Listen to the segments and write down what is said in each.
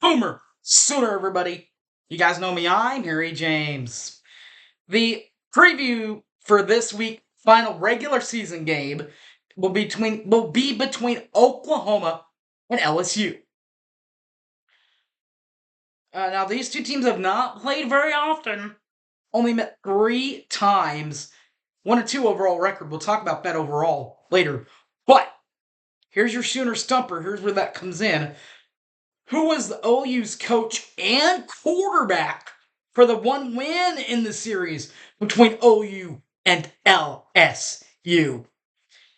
Boomer Sooner, everybody. You guys know me, I'm Harry James. The preview for this week's final regular season game will be between Oklahoma and LSU. Now, these two teams have not played very often, only met 3 times. 1-2 overall record. We'll talk about that overall later. But here's your Sooner Stumper. Here's where that comes in. Who was the OU's coach and quarterback for the one win in the series between OU and LSU?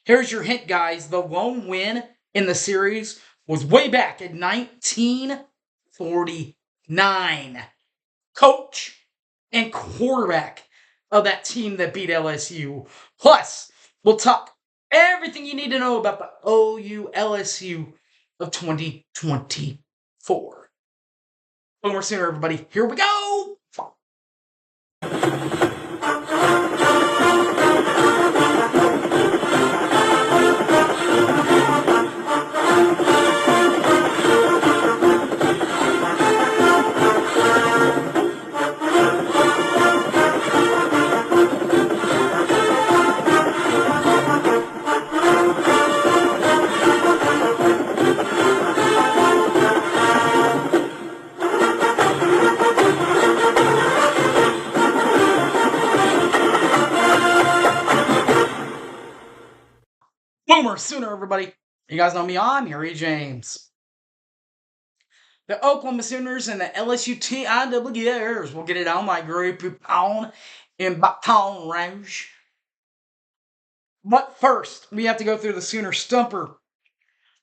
Here's your hint, guys. The lone win in the series was way back in 1949. Coach and quarterback of that team that beat LSU. Plus, we'll talk everything you need to know about the OU LSU of 2024. Boomer Sooner, everybody. Here we go! Boomer Sooner, everybody. You guys know me, I'm Harry James. The Oklahoma Sooners and the LSU TIWers will get it on my group on in Baton Rouge. But first, we have to go through the Sooner Stumper.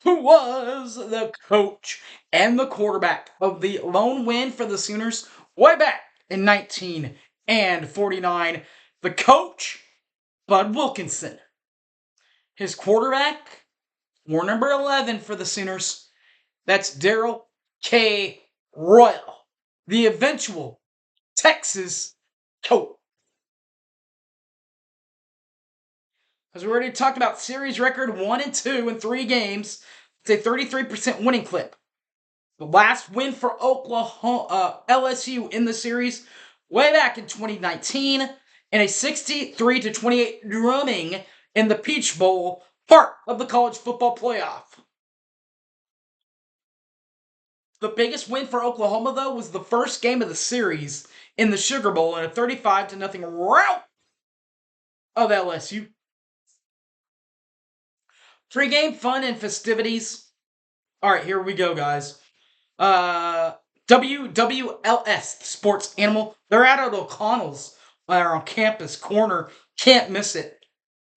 Who was the coach and the quarterback of the lone win for the Sooners way back in 1949? The coach, Bud Wilkinson. His quarterback, war number 11 for the Sooners, that's Darrell K. Royal, the eventual Texas coach. As we already talked about, series record 1-2 in 3 games. It's a 33% winning clip. The last win for Oklahoma LSU in the series way back in 2019 and a 63-28 drumming in the Peach Bowl, part of the college football playoff. The biggest win for Oklahoma, though, was the first game of the series in the Sugar Bowl in a 35-0 rout of LSU. Pre-game fun and festivities. All right, here we go, guys. WWLS, Sports Animal. They're out at O'Connell's on campus corner. Can't miss it.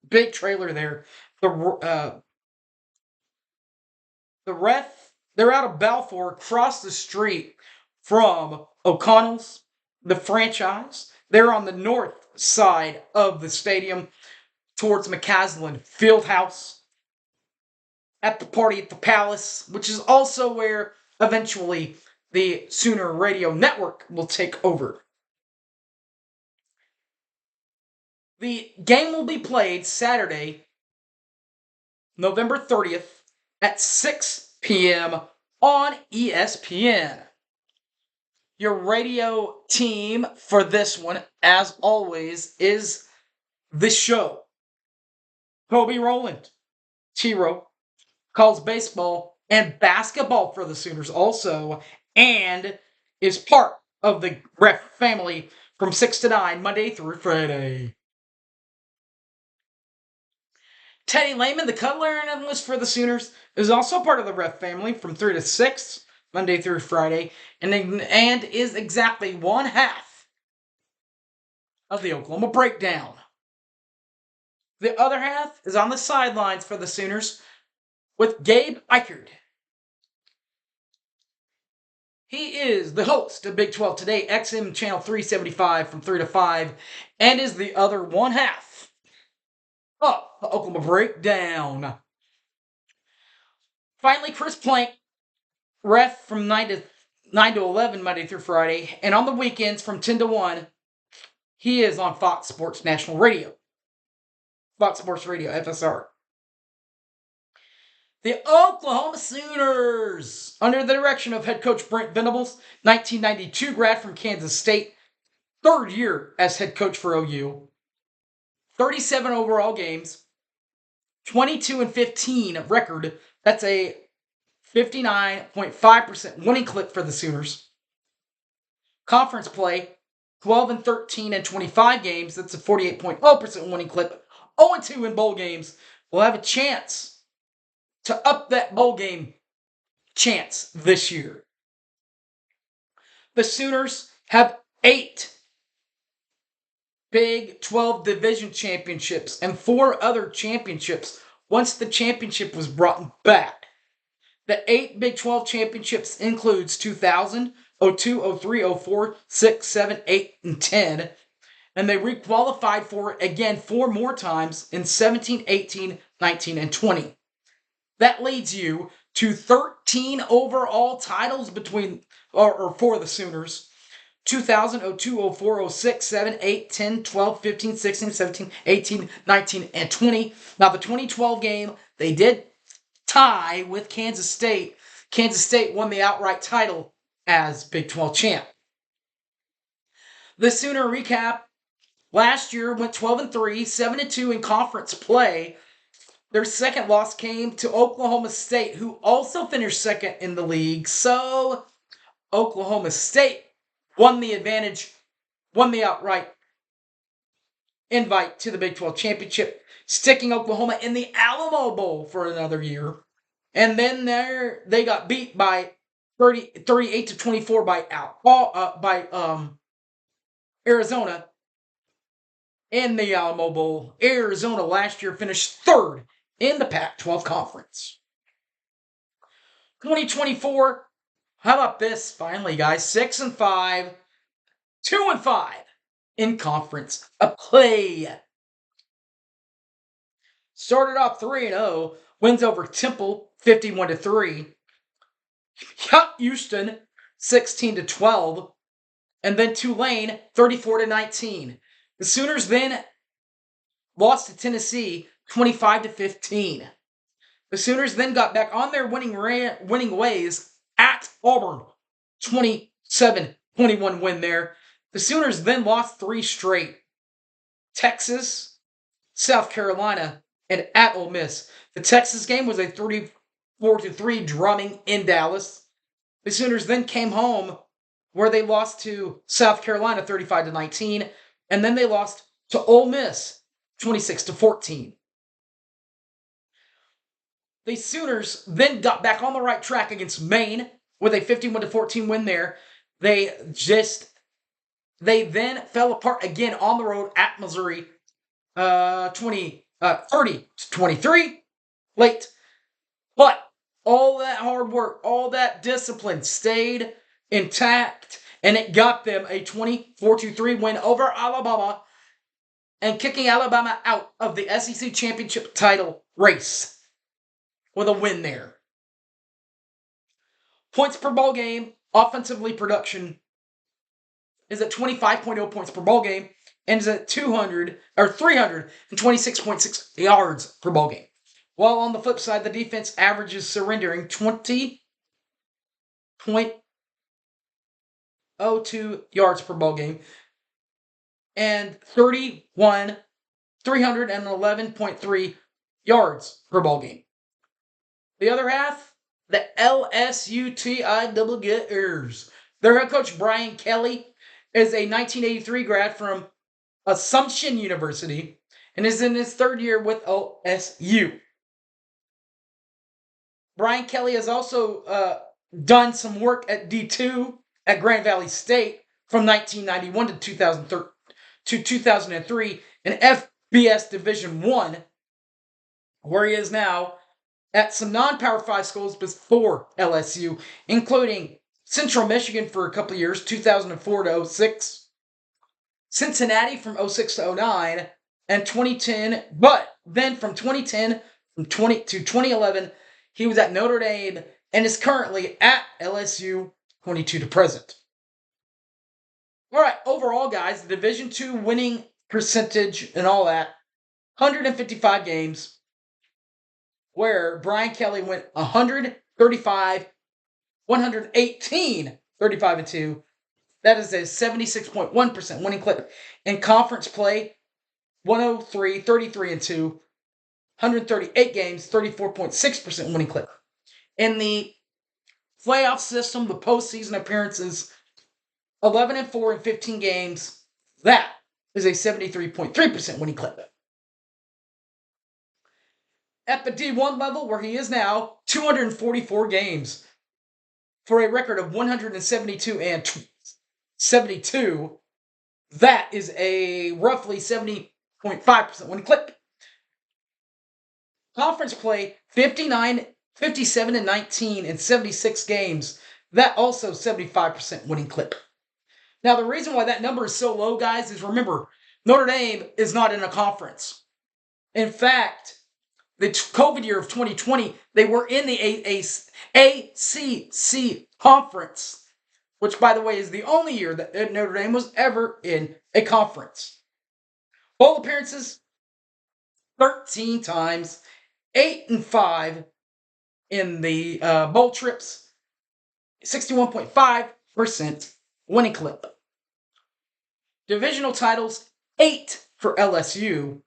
Big trailer there. The ref, they're out of Balfour, across the street from O'Connell's, the franchise. They're on the north side of the stadium towards McCaslin Fieldhouse. At the party at the Palace, which is also where eventually the Sooner Radio Network will take over. The game will be played Saturday, November 30th at 6 p.m. on ESPN. Your radio team for this one, as always, is The Show. Kobe Rowland, Chiro, calls baseball and basketball for the Sooners also, and is part of the ref family from 6 to 9, Monday through Friday. Teddy Lehman, the cuddler analyst for the Sooners, is also part of the ref family from 3 to 6, Monday through Friday, and is exactly one half of the Oklahoma Breakdown. The other half is on the sidelines for the Sooners with Gabe Eichert. He is the host of Big 12 Today, XM Channel 375 from 3 to 5, and is the other one half of the Oklahoma Breakdown. Finally, Chris Plank, ref from 9 to 11 Monday through Friday, and on the weekends from 10 to 1, he is on Fox Sports National Radio. Fox Sports Radio, FSR. The Oklahoma Sooners, under the direction of head coach Brent Venables, 1992 grad from Kansas State, third year as head coach for OU. 37 overall games, 22-15 record. That's a 59.5% winning clip for the Sooners. Conference play, 12-13 and 25 games. That's a 48.0% winning clip. 0-2 in bowl games. We'll have a chance to up that bowl game chance this year. The Sooners have 8 Big 12 division championships and 4 other championships once the championship was brought back. The 8 Big 12 championships includes 2000, 02, 03, 04, 6, 7, 8, and 10. And they requalified for it again 4 more times in 17, 18, 19, and 20. That leads you to 13 overall titles for the Sooners. 2000, 02, 04, 06, 7, 8, 10, 12, 15, 16, 17, 18, 19, and 20. Now, the 2012 game, they did tie with Kansas State. Kansas State won the outright title as Big 12 champ. The Sooner recap, last year went 12-3, 7-2 in conference play. Their second loss came to Oklahoma State, who also finished second in the league. So, Oklahoma State won the outright invite to the Big 12 championship, sticking Oklahoma in the Alamo Bowl for another year. And then they got beat by 38-24 by Arizona in the Alamo Bowl. Arizona last year finished third in the Pac-12 conference. 2024, how about this finally, guys? 6-5, 2-5 in conference play. Started off 3-0, wins over Temple 51-3. Houston 16-12, and then Tulane 34-19. The Sooners then lost to Tennessee 25-15. The Sooners then got back on their winning ways at Auburn, 27-21 win there. The Sooners then lost 3 straight. Texas, South Carolina, and at Ole Miss. The Texas game was a 34-3 drumming in Dallas. The Sooners then came home where they lost to South Carolina 35-19, and then they lost to Ole Miss 26-14. The Sooners then got back on the right track against Maine with a 51-14 win there. They then fell apart again on the road at Missouri, 30-23 late. But all that hard work, all that discipline stayed intact, and it got them a 24-3 win over Alabama and kicking Alabama out of the SEC championship title race with a win there. Points per ball game, offensively production is at 25.0 points per ball game and is at 326.6 yards per ball game. While on the flip side, the defense averages surrendering 20.02 yards per ball game and 311.3 yards per ball game. The other half, the LSU Tigers. Their head coach, Brian Kelly, is a 1983 grad from Assumption University and is in his third year with OSU. Brian Kelly has also done some work at D2 at Grand Valley State from 1991 to 2003 in FBS Division I, where he is now at some non-Power 5 schools before LSU, including Central Michigan for a couple of years, 2004 to 06, Cincinnati from 06 to 09, and 2010. But then from 2010 to 2011, he was at Notre Dame and is currently at LSU 22 to present. All right, overall, guys, the Division II winning percentage and all that, 155 games, where Brian Kelly went 135, 118, 35-2. That is a 76.1% winning clip. In conference play, 103, 33-2, 138 games, 34.6% winning clip. In the playoff system, the postseason appearances, 11-4 in 15 games. That is a 73.3% winning clip. At the D1 level, where he is now, 244 games for a record of 172 and 72. That is a roughly 70.5% winning clip. Conference play, 59, 57 and 19 in 76 games. That also 75% winning clip. Now, the reason why that number is so low, guys, is remember, Notre Dame is not in a conference. In fact, the COVID year of 2020, they were in the ACC conference, which, by the way, is the only year that Notre Dame was ever in a conference. Bowl appearances, 13 times, 8-5 in the bowl trips, 61.5% winning clip. Divisional titles, 8 for LSU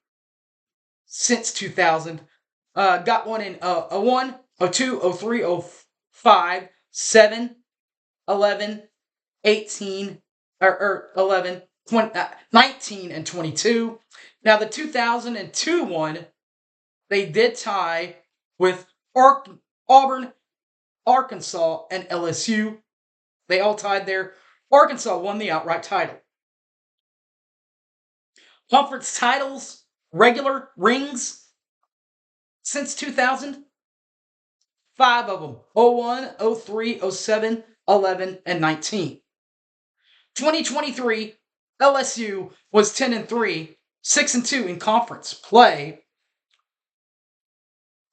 since 2000. Got one in 01, 02, 03, 05, 7, 11, 18, or 11, 20, 19, and 22. Now, the 2002 one, they did tie with Auburn, Arkansas, and LSU. They all tied there. Arkansas won the outright title. Conference titles, regular rings, since 2000, 5 of them, 01, 03, 07, 11, and 19. 2023, LSU was 10-3, 6-2 in conference play.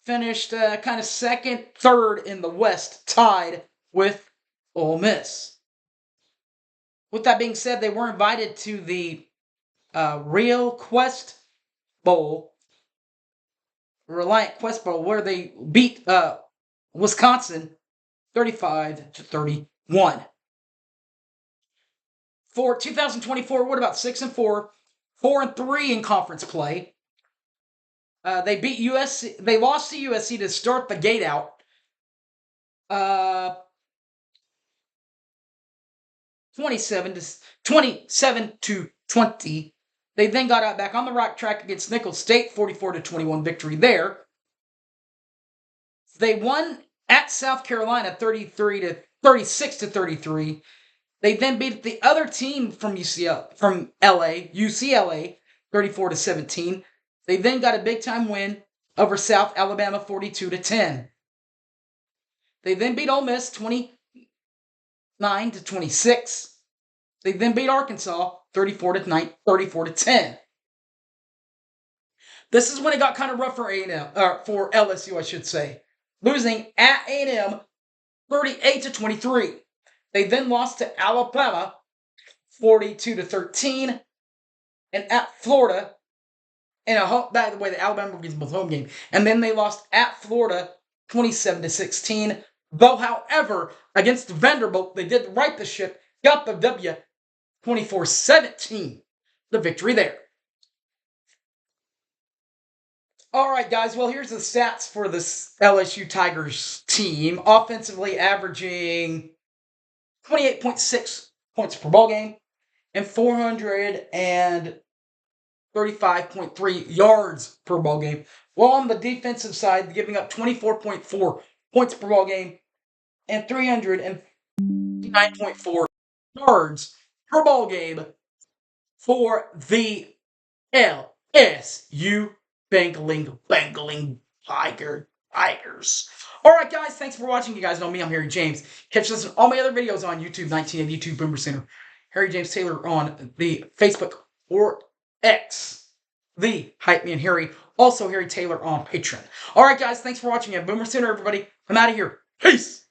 Finished kind of second, third in the West, tied with Ole Miss. With that being said, they were invited to the Real Quest Bowl, Reliant Quest Bowl, where they beat Wisconsin 35-31. For 2024, what about 6-4, 4-3 in conference play? They beat USC. They lost to USC to start the gate out. 27-20. They then got out back on the right track against Nicholls State, 44-21 victory there. They won at South Carolina, 36-33. They then beat the other team from UCLA, 34-17. They then got a big-time win over South Alabama, 42-10. They then beat Ole Miss, 29-26. They then beat Arkansas, 34-10. This is when it got kind of rough for for LSU, I should say. Losing at A&M, 38-23. They then lost to Alabama, 42-13. And at Florida, by the way, the Alabama game was home game. And then they lost at Florida, 27-16. Though, however, against Vanderbilt, they did right the ship, got the W, 24-17. The victory there. All right, guys. Well, here's the stats for this LSU Tigers team. Offensively averaging 28.6 points per ball game and 435.3 yards per ball game. While on the defensive side, giving up 24.4 points per ball game and 359.4 yards per ball game for the LSU Bangling Tigers. All right, guys, thanks for watching. You guys know me. I'm Harry James. Catch us on all my other videos on YouTube, 19 at YouTube Boomer Center. Harry James Taylor on the Facebook or X, the Hype Me and Harry. Also, Harry Taylor on Patreon. All right, guys, thanks for watching at Boomer Center, everybody. I'm out of here. Peace.